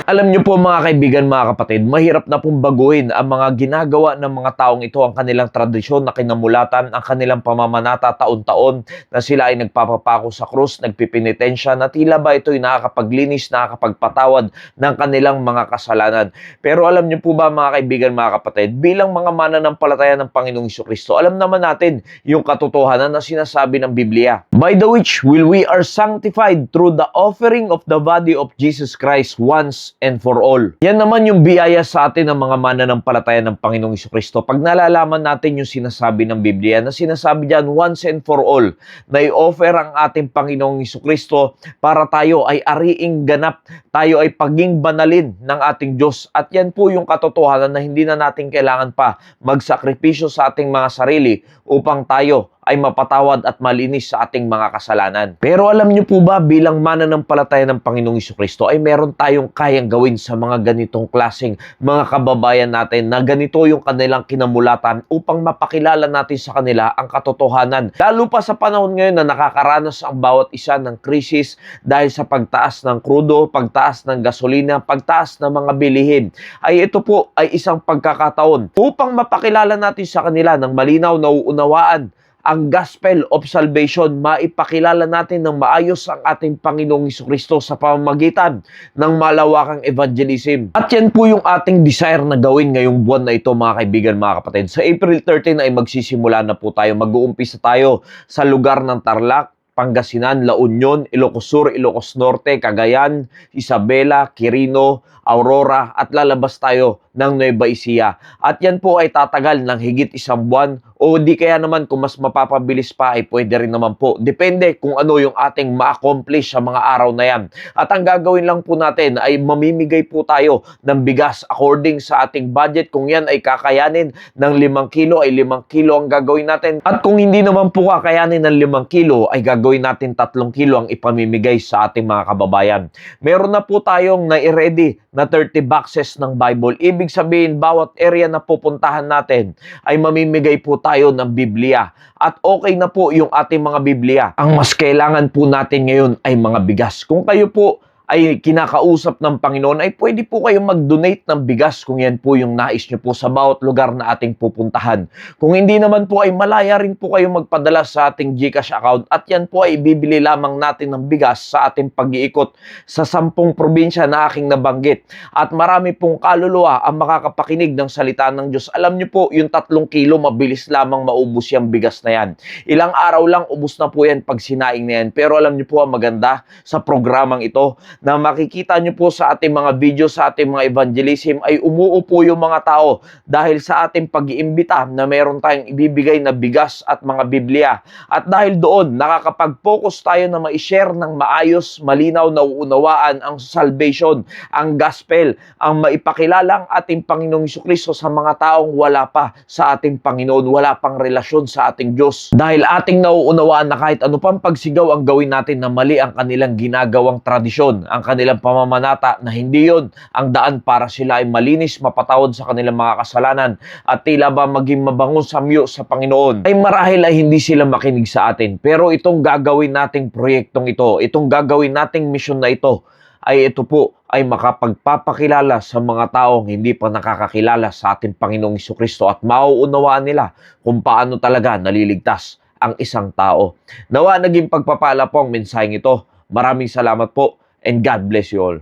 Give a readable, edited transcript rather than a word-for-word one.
Alam niyo po mga kaibigan, mga kapatid, mahirap na pong baguhin ang mga ginagawa ng mga taong ito, ang kanilang tradisyon na kinamulatan, ang kanilang pamamanata taon-taon na sila ay nagpapapako sa krus, nagpipinitensya na tila ba ito'y nakakapaglinis, nakakapagpatawad ng kanilang mga kasalanan. Pero alam niyo po ba mga kaibigan, mga kapatid, bilang mga mananampalataya ng Panginoong Jesucristo, alam naman natin yung katotohanan na sinasabi ng Biblia. By the which will we are sanctified through the offering of the body of Jesus Christ once and for all. Yan naman yung biyaya sa atin ng mga mananampalataya ng Panginoong Jesucristo. Pag nalalaman natin yung sinasabi ng Biblia, na sinasabi dyan once and for all, na i-offer ang ating Panginoong Jesucristo para tayo ay ariing ganap, tayo ay paging banalin ng ating Diyos. At yan po yung katotohanan na hindi na natin kailangan pa magsakripisyo sa ating mga sarili upang tayo ay mapatawad at malinis sa ating mga kasalanan. Pero alam niyo po ba, bilang mananampalataya ng Panginoong Jesucristo ay meron tayong kayang gawin sa mga ganitong klaseng mga kababayan natin na ganito yung kanilang kinamulatan upang mapakilala natin sa kanila ang katotohanan. Lalo pa sa panahon ngayon na nakakaranas ang bawat isa ng krisis dahil sa pagtaas ng krudo, pagtaas ng gasolina, pagtaas ng mga bilihin. Ay ito po ay isang pagkakataon upang mapakilala natin sa kanila ng malinaw na uunawaan ang gospel of salvation, maipakilala natin ng maayos ang ating Panginoong Jesucristo sa pamamagitan ng malawakang evangelism. At yan po yung ating desire na gawin ngayong buwan na ito mga kaibigan, mga kapatid. Sa April 13 ay magsisimula na po tayo. Mag-uumpisa tayo sa lugar ng Tarlac, Pangasinan, La Union, Ilocos Sur, Ilocos Norte, Cagayan, Isabela, Quirino, Aurora at lalabas tayo ng Nueva Ecija. At yan po ay tatagal ng higit isang buwan o di kaya naman kung mas mapapabilis pa ay pwede rin naman po. Depende kung ano yung ating ma-accomplish sa mga araw na yan. At ang gagawin lang po natin ay mamimigay po tayo ng bigas according sa ating budget. Kung yan ay kakayanin ng 5 kilo ay 5 kilo ang gagawin natin. At kung hindi naman po kakayanin ng 5 kilo ay gagawin natin 3 kilo ang ipamimigay sa ating mga kababayan. Meron na po tayong nai-ready na 30 boxes ng Bible. Ibig sabihin, bawat area na pupuntahan natin ay mamimigay po tayo ng Biblia. At okay na po yung ating mga Biblia. Ang mas kailangan po natin ngayon ay mga bigas. Kung kayo po ay kinakausap ng Panginoon, ay pwede po kayong mag-donate ng bigas kung yan po yung nais nyo po sa bawat lugar na ating pupuntahan. Kung hindi naman po ay malaya rin po kayong magpadala sa ating GCash account at yan po ay bibili lamang natin ng bigas sa ating pag-iikot sa 10 probinsya na aking nabanggit. At marami pong kaluluwa ang makakapakinig ng salita ng Diyos. Alam nyo po, yung 3 kilo, mabilis lamang maubos yung bigas na yan. Ilang araw lang, ubos na po yan pag sinaing na yan. Pero alam nyo po, ang maganda sa programang ito, na makikita nyo po sa ating mga video, sa ating mga evangelism, ay umuupo yung mga tao dahil sa ating pag-iimbita na meron tayong ibibigay na bigas at mga Biblia. At dahil doon, nakakapag-focus tayo na ma-share ng maayos, malinaw na uunawaan ang salvation, ang gospel, ang maipakilala ang ating Panginoong Jesucristo sa mga taong wala pa sa ating Panginoon, wala pang relasyon sa ating Diyos. Dahil ating nauunawaan na kahit ano pang pagsigaw ang gawin natin na mali ang kanilang ginagawang tradisyon, ang kanilang pamamanata, na hindi yon ang daan para sila ay malinis, mapatawad sa kanilang mga kasalanan at tila ba maging mabango samyo sa Panginoon, ay marahil ay hindi sila makinig sa atin. Pero itong gagawin nating proyektong ito, itong gagawin nating misyon na ito, ay ito po ay makapagpapakilala sa mga taong hindi pa nakakakilala sa ating Panginoong Jesucristo at mauunawaan nila kung paano talaga naliligtas ang isang tao. Nawa naging pagpapala po ang mensaheng ito. Maraming salamat po. And God bless you all.